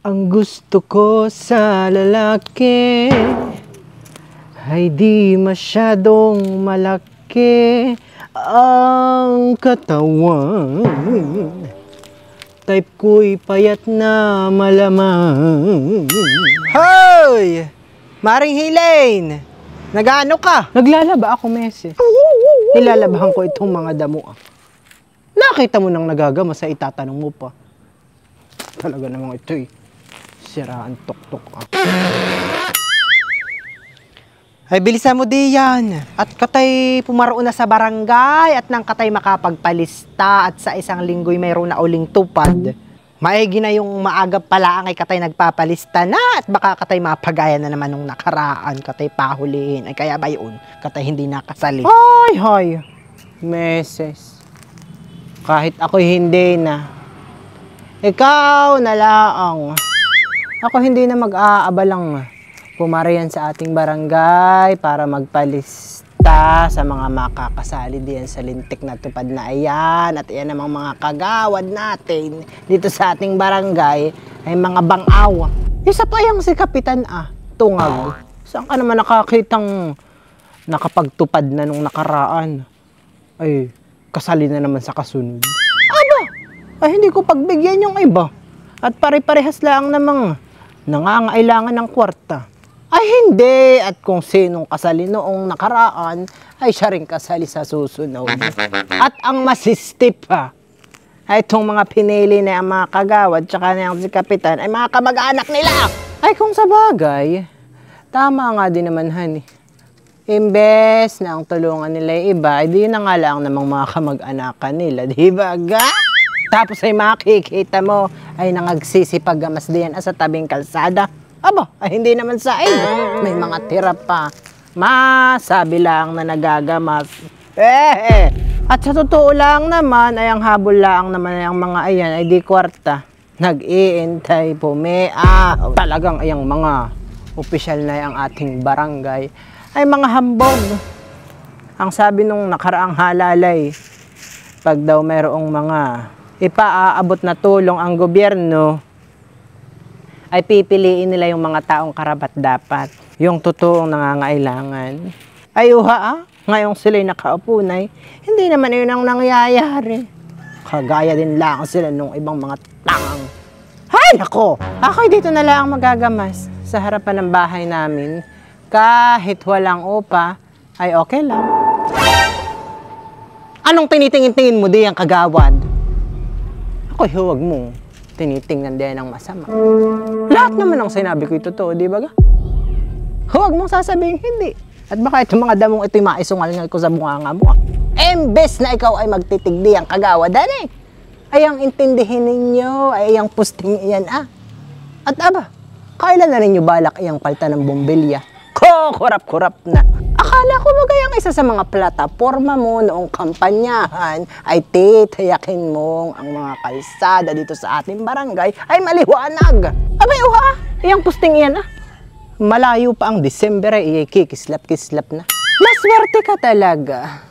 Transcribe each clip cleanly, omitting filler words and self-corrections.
Ang gusto ko sa lalaki ay di masyadong malaki ang katawan. Type ko'y payat na malamang. Hoy! Maring Hilain! Nag-ano ka? Naglalaba ako, Mese. Nilalabahan ko itong mga damo. Nakita mo nang nagagama sa itatanong mo pa. Talaga namang ito eh. Siraan tok-tok. Ay, bilisan mo di yan. At katay pumaroon na sa barangay at nang katay makapagpalista at sa isang linggo'y mayroon na uling tupad. Maigi na yung maagap pala ang ay katay nagpapalista na at baka katay mapagaya na naman nung nakaraan, katay pahulihin. Ay kaya ba yun? Katay hindi nakasali. Hoy! Meses. Kahit ako'y hindi na. Ikaw na laang. Ako hindi na mag-aabalang pumarayan sa ating barangay para magpalista sa mga makakasali diyan sa lintik na tupad na ayan. At iyan namang mga kagawad natin dito sa ating barangay ay mga bangaw. Isa pa yung si Kapitan Tungag. Saan ka naman nakakitang nakapagtupad na nung nakaraan? Ay, kasali na naman sa kasunod. Ay, hindi ko pagbigyan yung iba. At pare-parehas lang namang nangangailangan ng kwarta. Ay, hindi. At kung sinong kasali noong nakaraan, ay siya rin kasali sa susunod. At ang masistip ay itong mga pinili na ang mga kagawad tsaka na yung si Kapitan ay mga kamag-anak nila. Ay, kung sa bagay, tama nga din naman, honey. Imbes na ang tulungan nila yung iba, ay di na nga lang namang mga kamag-anakan nila. Di ba, ga? Tapos ay makikita mo ay nangagsisipagamas diyan sa tabing kalsada. Aba, ay hindi naman sa may mga tira pa. Masabi lang na nagagamas. At sa totoo lang naman ay ang habol lang naman ay ang mga ayan ay di kwarta. Nag-iintay pumea. Talagang ayang mga opisyal na ang ating barangay ay mga hambog. Ang sabi nung nakaraang halalay, pag daw mayroong mga ipaaabot na tulong ang gobyerno, ay pipiliin nila yung mga taong karapat dapat. Yung totoong nangangailangan. Ay ngayong sila'y nakaupo na, hindi naman yun ang nangyayari. Kagaya din lang sila nung ibang mga tangang. Hay nako! Ako'y dito na lang magagamas sa harapan ng bahay namin. Kahit walang upa, ay okay lang. Anong tinitingin-tingin mo diyan kagawad? Ako'y huwag mong tinitingnan din ng masama. Lahat naman ang sinabi ko'y totoo, di ba ga? Huwag mong sasabihin hindi. At baka itong mga damong ito'y maisungal-ngal ko sa bunganga mo. Embes na ikaw ay magtitigdi ang kagawad, ay ang intindihin ninyo, ay ang posting iyan At kailan na rin nyo balak iyang palta ng bombilya? Kurap-kurap na. Akala ko bagay ang isa sa mga plataforma mo noong kampanyahan ay titayakin mong ang mga kalsada dito sa ating barangay ay maliwanag. Abay, iyang posting iyan Malayo pa ang Disyembre ay kikislap-kislap na. Maswerte ka talaga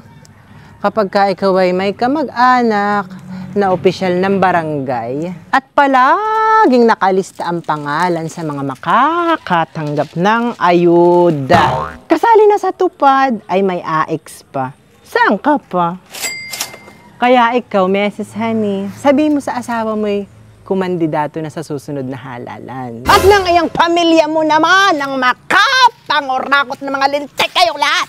kapag ka ikaw ay may kamag-anak na opisyal ng barangay at palaging nakalista ang pangalan sa mga makakatanggap ng ayuda. Kasali na sa tupad ay may AX pa. Saan ka pa? Kaya ikaw, Mrs. Honey, sabihin mo sa asawa mo'y kumandidato na sa susunod na halalan. At nang iyang pamilya mo naman ang makapangurakot ng mga lintik kayong lahat.